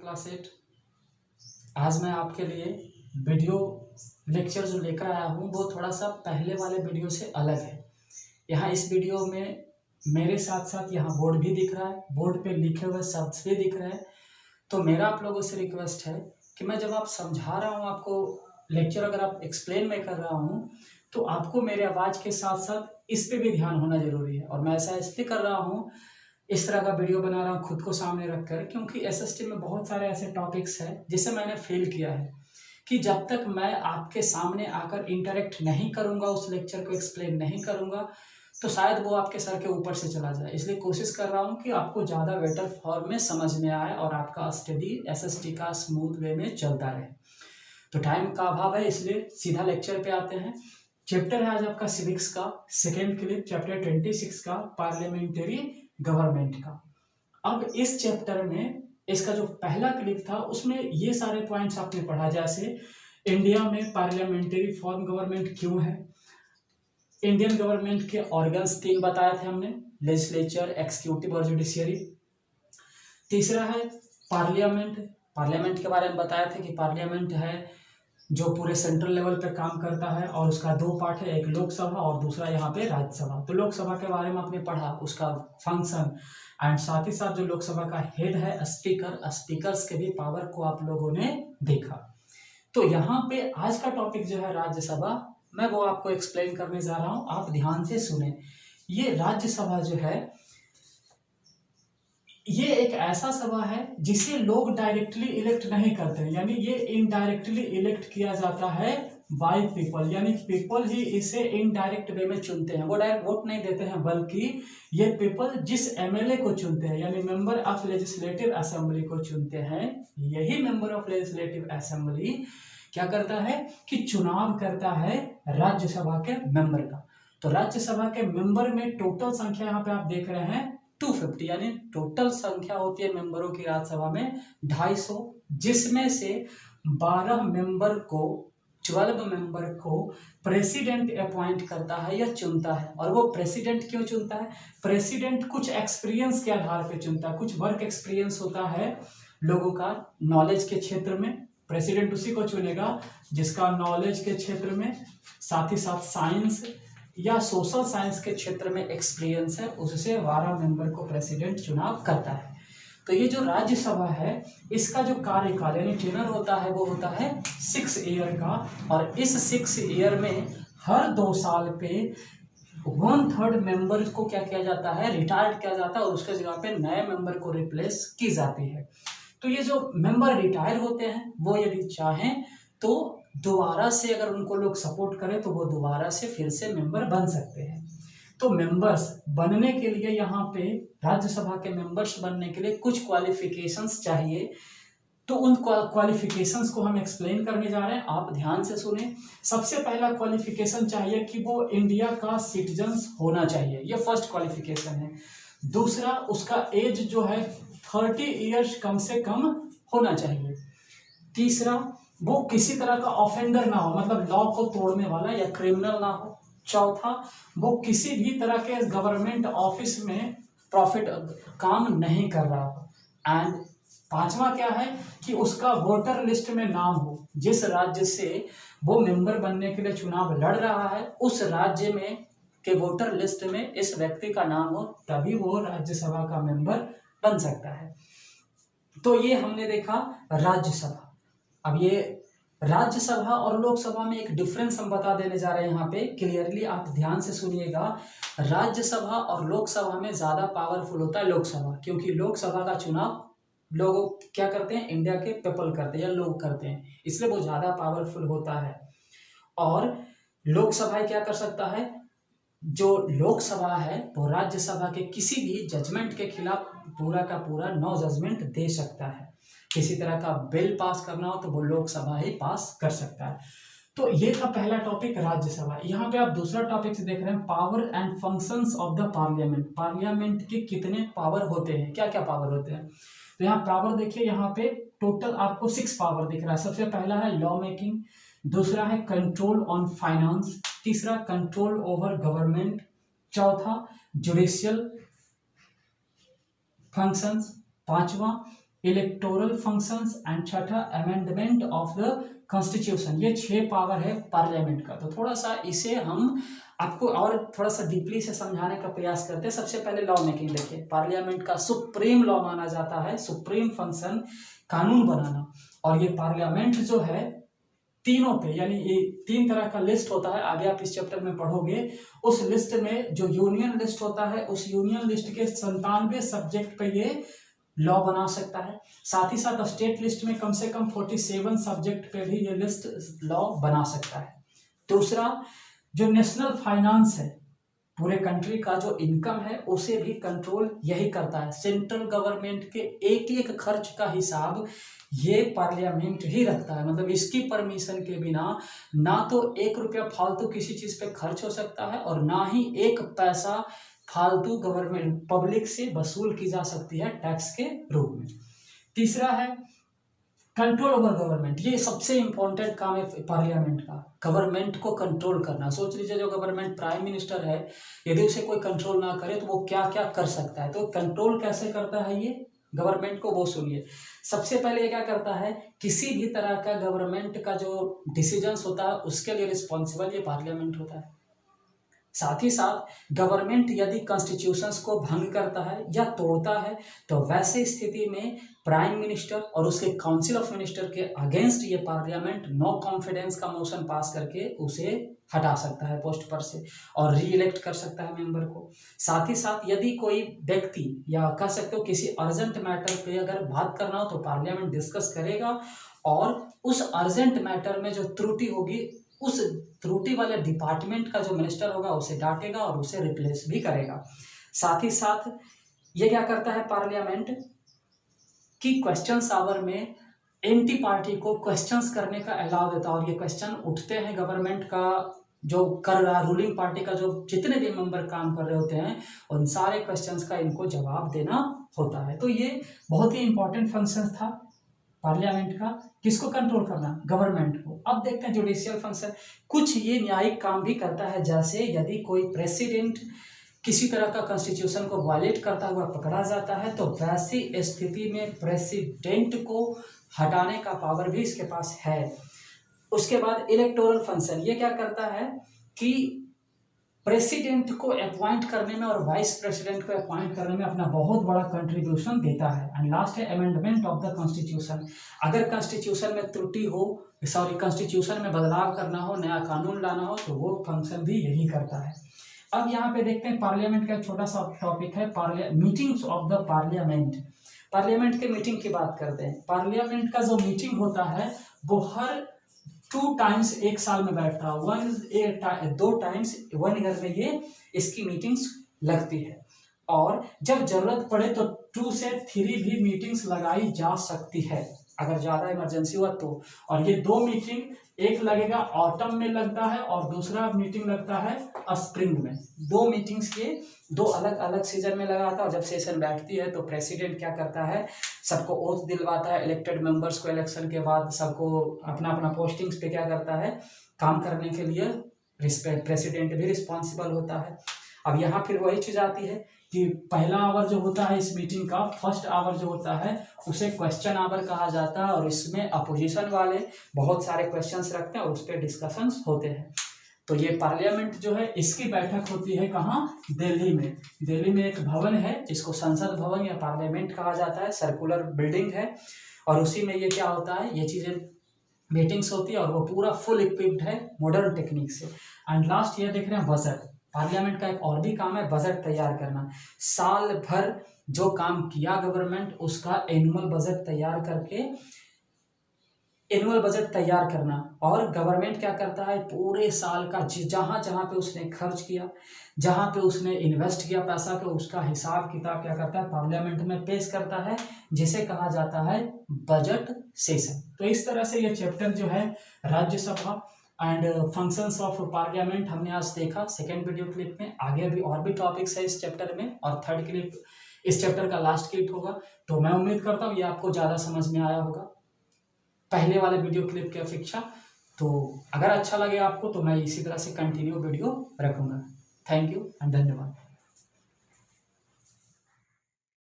Class 8। आज मैं आपके लिए वीडियो लेक्चर जो लेकर आया हूँ वो थोड़ा सा पहले वाले वीडियो से अलग है। यहाँ इस वीडियो में मेरे साथ साथ यहाँ बोर्ड भी दिख रहा है, बोर्ड पे लिखे हुए शब्द भी दिख रहे हैं। तो मेरा आप लोगों से रिक्वेस्ट है कि मैं जब आप समझा रहा हूँ, आपको लेक्चर अगर आप एक्सप्लेन में कर रहा हूँ तो आपको मेरे आवाज़ के साथ साथ इस पे भी ध्यान होना जरूरी है। और मैं ऐसा इसलिए कर रहा हूँ, इस तरह का वीडियो बना रहा हूँ खुद को सामने रखकर, क्योंकि एसएसटी में बहुत सारे ऐसे टॉपिक्स हैं जिसे मैंने फेल किया है कि जब तक मैं आपके सामने आकर इंटरेक्ट नहीं करूँगा, उस लेक्चर को एक्सप्लेन नहीं करूँगा, तो शायद वो आपके सर के ऊपर से चला जाए। इसलिए कोशिश कर रहा हूँ कि आपको ज़्यादा बेटर फॉर्म में समझ में आए और आपका स्टडी एसएसटी का स्मूथ वे में चलता रहे। तो टाइम का अभाव है, इसलिए सीधा लेक्चर पे आते हैं। चैप्टर है आज आपका सिविक्स का सेकेंड क्लिप, चैप्टर 26 का पार्लियामेंट्री गवर्नमेंट का। अब इस चैप्टर में इसका जो पहला क्लिप था उसमें ये सारे पॉइंट्स आपने पढ़ा, जैसे इंडिया में पार्लियामेंट्री फॉर्म गवर्नमेंट क्यों है, इंडियन गवर्नमेंट के ऑर्गन्स 3 बताए थे हमने, लेजिस्लेचर, एक्सिक्यूटिव और जुडिशियरी। तीसरा है पार्लियामेंट, पार्लियामेंट के बारे में बताया था कि पार्लियामेंट है जो पूरे सेंट्रल लेवल पे काम करता है और उसका 2 पार्ट है, एक लोकसभा और दूसरा यहाँ पे राज्यसभा। तो लोकसभा के बारे में आपने पढ़ा, उसका फंक्शन, एंड साथ ही साथ जो लोकसभा का हेड है स्पीकर, स्पीकर्स के भी पावर को आप लोगों ने देखा। तो यहाँ पे आज का टॉपिक जो है राज्यसभा, मैं वो आपको एक्सप्लेन करने जा रहा हूँ, आप ध्यान से सुने। ये राज्यसभा जो है ये एक ऐसा सभा है जिसे लोग डायरेक्टली इलेक्ट नहीं करते हैं, यानी ये इनडायरेक्टली इलेक्ट किया जाता है बाय पीपल, यानी पीपल ही इसे इनडायरेक्ट वे में चुनते हैं। वो डायरेक्ट वोट नहीं देते हैं, बल्कि ये पीपल जिस एमएलए को चुनते हैं, यानी मेंबर ऑफ लेजिस्लेटिव असेंबली को चुनते हैं, यही मेंबर ऑफ लेजिस्लेटिव असेंबली क्या करता है कि चुनाव करता है राज्यसभा के मेंबर का। तो राज्यसभा के मेंबर में टोटल संख्या यहाँ पे आप देख रहे हैं 250, यानी टोटल संख्या होती है मेंबरों की राज्यसभा में 250, जिसमें से 12 मेंबर को प्रेसिडेंट अपॉइंट करता है या चुनता है। और वो प्रेसिडेंट क्यों चुनता है? प्रेसिडेंट कुछ एक्सपीरियंस के आधार पर चुनता है, कुछ वर्क एक्सपीरियंस होता है लोगों का नॉलेज के क्षेत्र में। प्रेसिडेंट उसी को चुनेगा जिसका नॉलेज के क्षेत्र में, साथ ही साथ साइंस या सोशल साइंस के क्षेत्र में एक्सपीरियंस है, उससे 12 मेंबर को प्रेसिडेंट चुनाव करता है। तो ये जो राज्यसभा है इसका जो कार्यकाल यानी टेनर होता है वो होता है 6 ईयर का, और इस 6 ईयर में हर 2 साल पे 1/3 मेंबर को क्या किया जाता है, रिटायर्ड किया जाता है, और उसके जगह पे नए मेंबर को रिप्लेस की जाती है। तो ये जो मेंबर रिटायर होते हैं वो यदि चाहें तो दोबारा से, अगर उनको लोग सपोर्ट करें तो वो दोबारा से फिर से मेंबर बन सकते हैं। तो मेंबर्स बनने के लिए यहाँ पे राज्यसभा के मेंबर्स बनने के लिए कुछ क्वालिफिकेशंस चाहिए। तो उन क्वालिफिकेशंस को हम एक्सप्लेन करने जा रहे हैं, आप ध्यान से सुने। सबसे पहला क्वालिफिकेशन चाहिए कि वो इंडिया का सिटीजन होना चाहिए, ये फर्स्ट क्वालिफिकेशन है। दूसरा, उसका एज जो है 30 ईयर्स कम से कम होना चाहिए। तीसरा, वो किसी तरह का ऑफेंडर ना हो, मतलब लॉ को तोड़ने वाला या क्रिमिनल ना हो। चौथा, वो किसी भी तरह के गवर्नमेंट ऑफिस में प्रॉफिट काम नहीं कर रहा हो। एंड पांचवा क्या है कि उसका वोटर लिस्ट में नाम हो, जिस राज्य से वो मेंबर बनने के लिए चुनाव लड़ रहा है उस राज्य में के वोटर लिस्ट में इस व्यक्ति का नाम हो, तभी वो राज्यसभा का मेंबर बन सकता है। तो ये हमने देखा राज्यसभा। अब ये राज्यसभा और लोकसभा में एक डिफरेंस हम बता देने जा रहे हैं यहाँ पे, क्लियरली आप ध्यान से सुनिएगा। राज्यसभा और लोकसभा में ज्यादा पावरफुल होता है लोकसभा, क्योंकि लोकसभा का चुनाव लोग क्या करते हैं, इंडिया के पीपल करते हैं या लोग करते हैं, इसलिए वो ज्यादा पावरफुल होता है। और लोकसभा क्या कर सकता है, जो लोकसभा है वो राज्यसभा के किसी भी जजमेंट के खिलाफ पूरा का पूरा नो जजमेंट दे सकता है। किसी तरह का बिल पास करना हो तो वो लोकसभा ही पास कर सकता है। तो ये था पहला टॉपिक राज्यसभा। यहाँ पे आप दूसरा टॉपिक से देख रहे हैं power and functions of the parliament. Parliament के कितने पावर होते हैं, क्या क्या पावर होते हैं। तो यहाँ पावर देखिए, यहाँ पे टोटल आपको 6 पावर दिख रहा है। सबसे पहला है लॉ मेकिंग, दूसरा है कंट्रोल ऑन फाइनेंस, तीसरा कंट्रोल ओवर गवर्नमेंट, चौथा जुडिशियल फंक्शंस, पांचवा इलेक्टोरल फंक्शंस एंड छठा अमेंडमेंट ऑफ द कॉन्स्टिट्यूशन। ये 6 पावर है पार्लियामेंट का। तो थोड़ा सा इसे हम आपको और थोड़ा सा डीपली से समझाने का प्रयास करते हैं। सबसे पहले लॉ मेकिंग देखिए, पार्लियामेंट का सुप्रीम लॉ माना जाता है, सुप्रीम फंक्शन कानून बनाना। और ये पार्लियामेंट जो है तीनों पे, यानी ये 3 तरह का लिस्ट होता है, आगे आप इस चैप्टर में पढ़ोगे। उस लिस्ट में जो यूनियन लिस्ट होता है, उस यूनियन लिस्ट के 97 सब्जेक्ट पे ये लॉ बना सकता है। साथ ही साथ स्टेट लिस्ट में कम से कम 47 सब्जेक्ट पे भी ये लिस्ट लॉ बना सकता है। दूसरा, जो नेशनल फाइनेंस है, पूरे कंट्री का जो इनकम है उसे भी कंट्रोल यही करता है। सेंट्रल गवर्नमेंट के एक एक खर्च का हिसाब ये पार्लियामेंट ही रखता है। मतलब इसकी परमिशन के बिना ना तो 1 रुपया फालतू किसी चीज पे खर्च हो सकता है और ना ही 1 पैसा फालतू गवर्नमेंट पब्लिक से वसूल की जा सकती है टैक्स के रूप में। तीसरा है कंट्रोल ओवर गवर्नमेंट। ये सबसे इंपॉर्टेंट काम है पार्लियामेंट का, गवर्नमेंट को कंट्रोल करना। सोच लीजिए जो गवर्नमेंट प्राइम मिनिस्टर है, यदि उसे कोई कंट्रोल ना करे तो वो क्या क्या कर सकता है। तो कंट्रोल कैसे करता है ये गवर्नमेंट को, वो सुनिए। सबसे पहले ये क्या करता है, किसी भी तरह का गवर्नमेंट का जो डिसीजंस होता है उसके लिए रिस्पॉन्सिबल ये पार्लियामेंट होता है। साथ ही साथ गवर्नमेंट यदि कॉन्स्टिट्यूशंस को भंग करता है या तोड़ता है तो वैसे स्थिति में प्राइम मिनिस्टर और उसके काउंसिल ऑफ मिनिस्टर के अगेंस्ट ये पार्लियामेंट नो कॉन्फिडेंस का मोशन पास करके उसे हटा सकता है पोस्ट पर से और री इलेक्ट कर सकता है मेंबर को। साथ ही साथ यदि कोई व्यक्ति या कह सकते हो किसी अर्जेंट मैटर पे अगर बात करना हो तो पार्लियामेंट डिस्कस करेगा और उस अर्जेंट मैटर में जो त्रुटि होगी उस त्रुटि वाले डिपार्टमेंट का जो मिनिस्टर होगा उसे डांटेगा और उसे रिप्लेस भी करेगा। साथ ही साथ ये क्या करता है पार्लियामेंट कि क्वेश्चंस आवर में एंटी पार्टी को क्वेश्चंस करने का अलाउ देता है और ये क्वेश्चन उठते हैं गवर्नमेंट का जो कर रहा रूलिंग पार्टी का जो जितने भी मेंबर काम कर रहे होते हैं उन सारे क्वेश्चंस का इनको जवाब देना होता है। तो ये बहुत ही इंपॉर्टेंट फंक्शन था पार्लियामेंट का, किसको कंट्रोल करना, गवर्नमेंट को। अब देखते हैं जुडिशियल फंक्शन। कुछ ये न्यायिक काम भी करता है, जैसे यदि कोई प्रेसिडेंट किसी तरह का कॉन्स्टिट्यूशन को वायलेट करता हुआ पकड़ा जाता है तो वैसी स्थिति में प्रेसिडेंट को हटाने का पावर भी इसके पास है। उसके बाद इलेक्टोरल फंक्शन, ये क्या करता है कि प्रेसिडेंट को अपॉइंट करने में और वाइस प्रेसिडेंट को अपॉइंट करने में अपना बहुत बड़ा कंट्रीब्यूशन देता है। एंड लास्ट है अमेंडमेंट ऑफ द कॉन्स्टिट्यूशन। अगर कॉन्स्टिट्यूशन में त्रुटि हो, कॉन्स्टिट्यूशन में बदलाव करना हो, नया कानून लाना हो तो वो फंक्शन भी यही करता है। अब यहाँ पे देखते हैं पार्लियामेंट का एक छोटा सा टॉपिक है meetings of the parliament. Parliament के मीटिंग की बात करते हैं। पार्लियामेंट का जो मीटिंग होता है वो हर 2 टाइम्स एक साल में बैठता है, 2 टाइम्स 1 ईयर में ये इसकी मीटिंग्स लगती है और जब जरूरत पड़े तो 2 से 3 भी मीटिंग्स लगाई जा सकती है अगर ज़्यादा इमरजेंसी हुआ तो। और ये 2 मीटिंग, एक लगेगा ऑटम में लगता है और दूसरा मीटिंग लगता है स्प्रिंग में। 2 मीटिंग्स के 2 अलग अलग सीजन में लगाता है। जब सेशन बैठती है तो प्रेसिडेंट क्या करता है, सबको ओथ दिलवाता है, इलेक्टेड मेंबर्स को इलेक्शन के बाद सबको अपना अपना पोस्टिंग्स पे क्या करता है काम करने के लिए प्रेसिडेंट भी रिस्पॉन्सिबल होता है। अब यहाँ फिर वही चीज आती है कि पहला आवर जो होता है इस मीटिंग का, फर्स्ट आवर जो होता है उसे क्वेश्चन आवर कहा जाता है और इसमें अपोजिशन वाले बहुत सारे क्वेश्चंस रखते हैं और उस पर डिस्कशंस होते हैं। तो ये पार्लियामेंट जो है इसकी बैठक होती है कहाँ, दिल्ली में। दिल्ली में एक भवन है जिसको संसद भवन या पार्लियामेंट कहा जाता है, सर्कुलर बिल्डिंग है और उसी में ये क्या होता है, ये चीजें मीटिंग्स होती है और वो पूरा फुल इक्विप्ड है मॉडर्न टेक्निक से। एंड लास्ट ये देख रहे हैं बजट। पार्लियामेंट का एक और भी काम है बजट तैयार करना। साल भर जो काम किया गवर्नमेंट उसका एनुअल बजट तैयार करके एनुअल बजट तैयार करना। और गवर्नमेंट क्या करता है पूरे साल का जहां जहां पे उसने खर्च किया, जहां पे उसने इन्वेस्ट किया पैसा को, उसका हिसाब किताब क्या करता है पार्लियामेंट में पेश करता है, जिसे कहा जाता है बजट सेशन। तो इस तरह से ये चैप्टर जो है Rajya Sabha and functions of parliament हमने आज देखा सेकेंड वीडियो क्लिप में। आगे अभी और भी टॉपिक्स है इस चैप्टर में और थर्ड क्लिप इस चैप्टर का लास्ट क्लिप होगा। तो मैं उम्मीद करता हूँ ये आपको ज़्यादा समझ में आया होगा पहले वाले वीडियो क्लिप की अपेक्षा। तो अगर अच्छा लगे आपको तो मैं इसी तरह से कंटिन्यू वीडियो रखूँगा। थैंक यू एंड धन्यवाद।